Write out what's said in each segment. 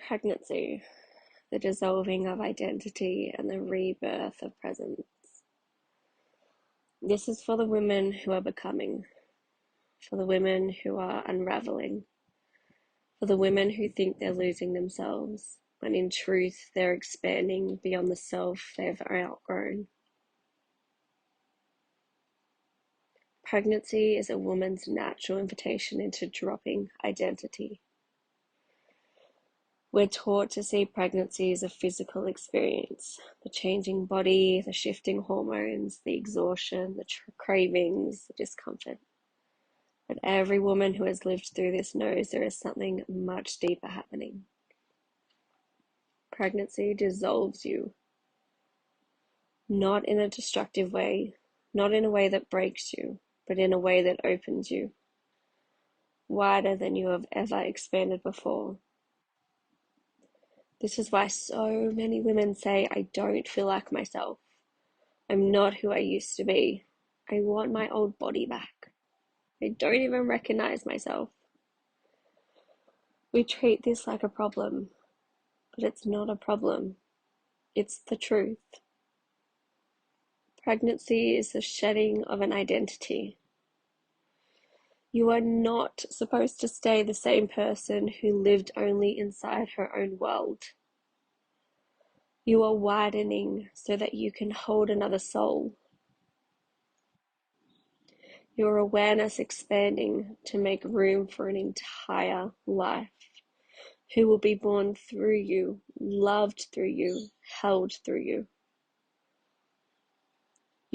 Pregnancy, the dissolving of identity and the rebirth of presence. This is for the women who are becoming, for the women who are unraveling, for the women who think they're losing themselves, when in truth they're expanding beyond the self they've outgrown. Pregnancy is a woman's natural invitation into dropping identity. We're taught to see pregnancy as a physical experience, the changing body, the shifting hormones, the exhaustion, the cravings, the discomfort. But every woman who has lived through this knows there is something much deeper happening. Pregnancy dissolves you, not in a destructive way, not in a way that breaks you, but in a way that opens you, wider than you have ever expanded before. This is why so many women say, I don't feel like myself. I'm not who I used to be. I want my old body back. I don't even recognize myself. We treat this like a problem, but it's not a problem. It's the truth. Pregnancy is the shedding of an identity. You are not supposed to stay the same person who lived only inside her own world. You are widening so that you can hold another soul. Your awareness expanding to make room for an entire life who will be born through you, loved through you, held through you.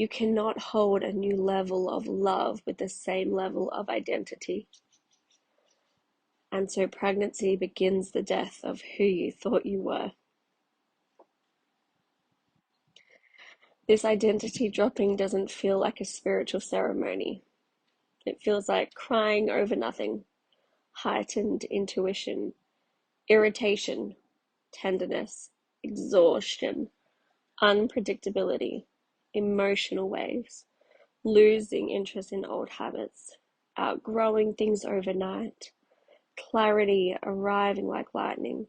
You cannot hold a new level of love with the same level of identity. And so pregnancy begins the death of who you thought you were. This identity dropping doesn't feel like a spiritual ceremony. It feels like crying over nothing, heightened intuition, irritation, tenderness, exhaustion, unpredictability, emotional waves, losing interest in old habits, outgrowing things overnight, clarity arriving like lightning,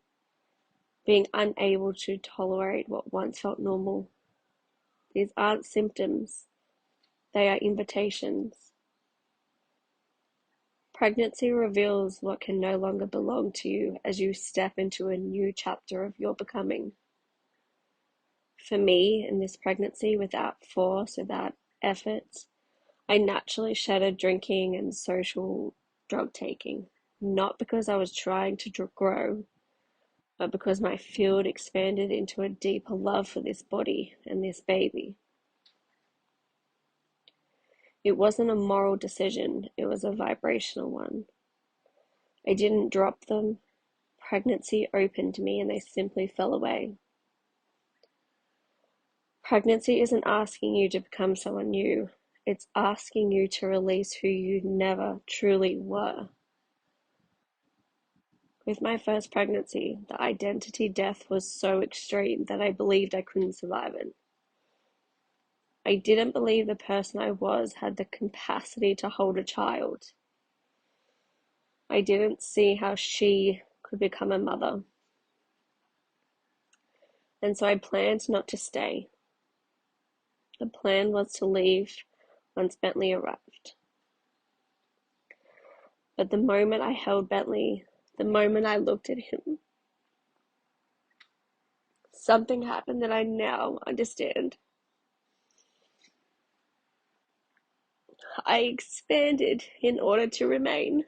being unable to tolerate what once felt normal. These aren't symptoms, they are invitations. Pregnancy reveals what can no longer belong to you as you step into a new chapter of your becoming. For me, in this pregnancy, without force, without effort, I naturally shattered drinking and social drug taking, not because I was trying to grow, but because my field expanded into a deeper love for this body and this baby. It wasn't a moral decision, it was a vibrational one. I didn't drop them. Pregnancy opened me and they simply fell away. Pregnancy isn't asking you to become someone new. It's asking you to release who you never truly were. With my first pregnancy, the identity death was so extreme that I believed I couldn't survive it. I didn't believe the person I was had the capacity to hold a child. I didn't see how she could become a mother. And so I planned not to stay. The plan was to leave once Bentley arrived. But the moment I held Bentley, the moment I looked at him, something happened that I now understand. I expanded in order to remain.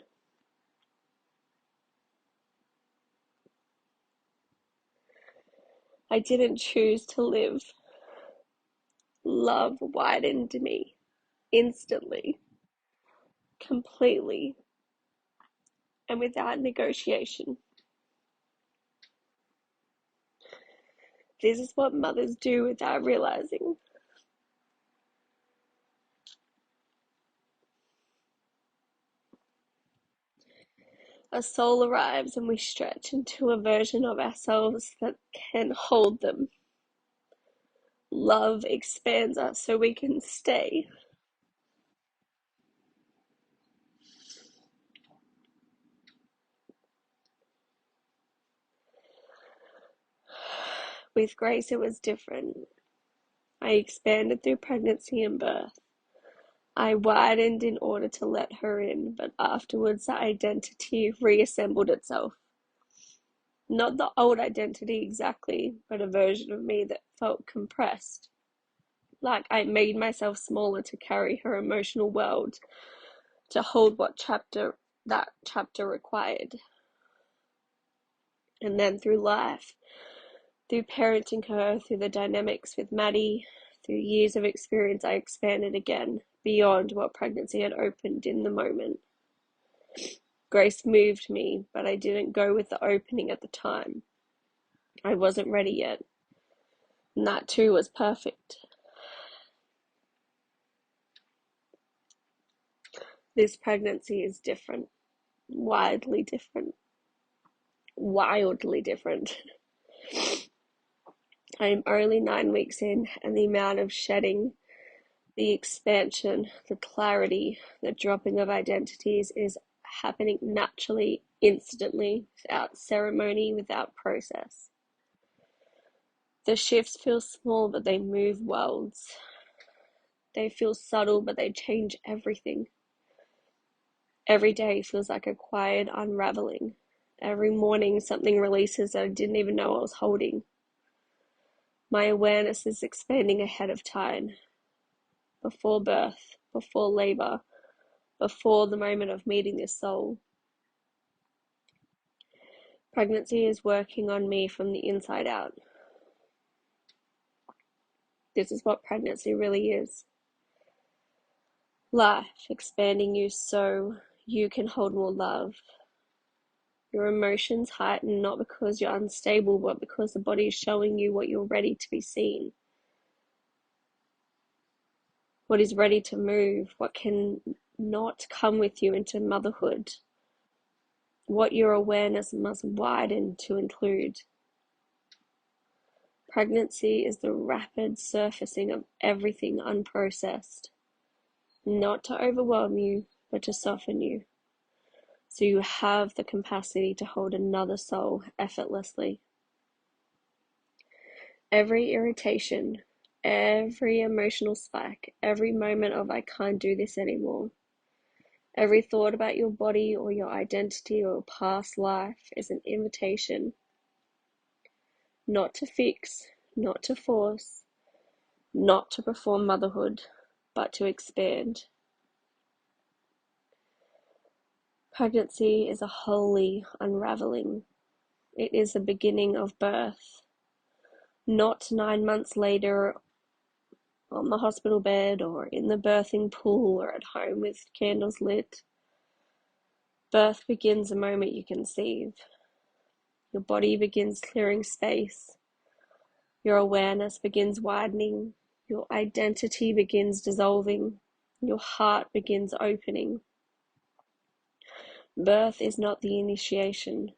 I didn't choose to live. Love widened me instantly, completely, and without negotiation. This is what mothers do without realizing. A soul arrives and we stretch into a version of ourselves that can hold them. Love expands us so we can stay. With Grace, it was different. I expanded through pregnancy and birth. I widened in order to let her in, but afterwards the identity reassembled itself. Not the old identity exactly, but a version of me that felt compressed. Like I made myself smaller to carry her emotional world, to hold what that chapter required. And then through life, through parenting her, through the dynamics with Maddie, through years of experience, I expanded again beyond what pregnancy had opened in the moment. Grace moved me, but I didn't go with the opening at the time. I wasn't ready yet. And that too was perfect. This pregnancy is different, wildly different. I'm only 9 weeks in, and the amount of shedding, the expansion, the clarity, the dropping of identities is happening naturally, instantly, without ceremony, without process. The shifts feel small, but they move worlds. They feel subtle, but they change everything. Every day feels like a quiet unraveling. Every morning something releases that I didn't even know I was holding. My awareness is expanding ahead of time. Before birth, before labor, before the moment of meeting this soul. Pregnancy is working on me from the inside out. This is what pregnancy really is. Life expanding you so you can hold more love. Your emotions heighten not because you're unstable, but because the body is showing you what you're ready to be seen. What is ready to move, what can not come with you into motherhood. What your awareness must widen to include. Pregnancy is the rapid surfacing of everything unprocessed, not to overwhelm you, but to soften you, so you have the capacity to hold another soul effortlessly. Every irritation, every emotional spike, every moment of I can't do this anymore, every thought about your body or your identity or past life is an invitation not to fix, not to force, not to perform motherhood, but to expand. Pregnancy is a holy unraveling. It is the beginning of birth. Not 9 months later on the hospital bed or in the birthing pool or at home with candles lit. Birth begins the moment you conceive. Your body begins clearing space. Your awareness begins widening. Your identity begins dissolving. Your heart begins opening. Birth is not the initiation.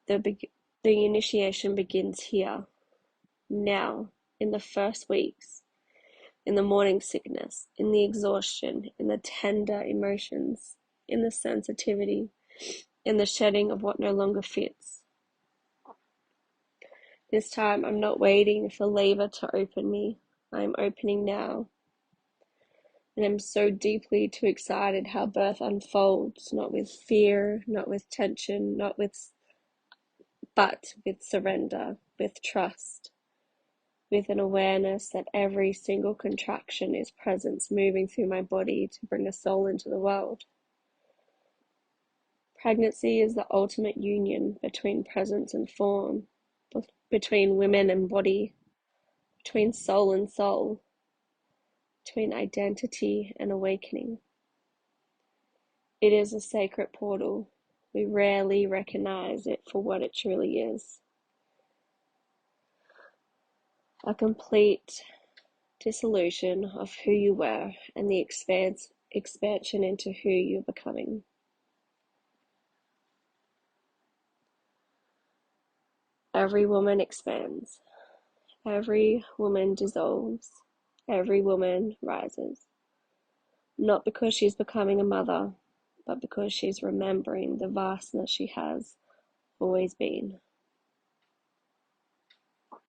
The initiation begins here, now, in the first weeks, in the morning sickness, in the exhaustion, in the tender emotions, in the sensitivity, in the shedding of what no longer fits. This time I'm not waiting for labor to open me. I'm opening now. And I'm so deeply too excited how birth unfolds, not with fear, not with tension, but with surrender, with trust, with an awareness that every single contraction is presence moving through my body to bring a soul into the world. Pregnancy is the ultimate union between presence and form, between women and body, between soul and soul, between identity and awakening. It is a sacred portal. We rarely recognize it for what it truly is. A complete dissolution of who you were and the expansion into who you're becoming. Every woman expands. Every woman dissolves. Every woman rises. Not because she's becoming a mother, but because she's remembering the vastness she has always been.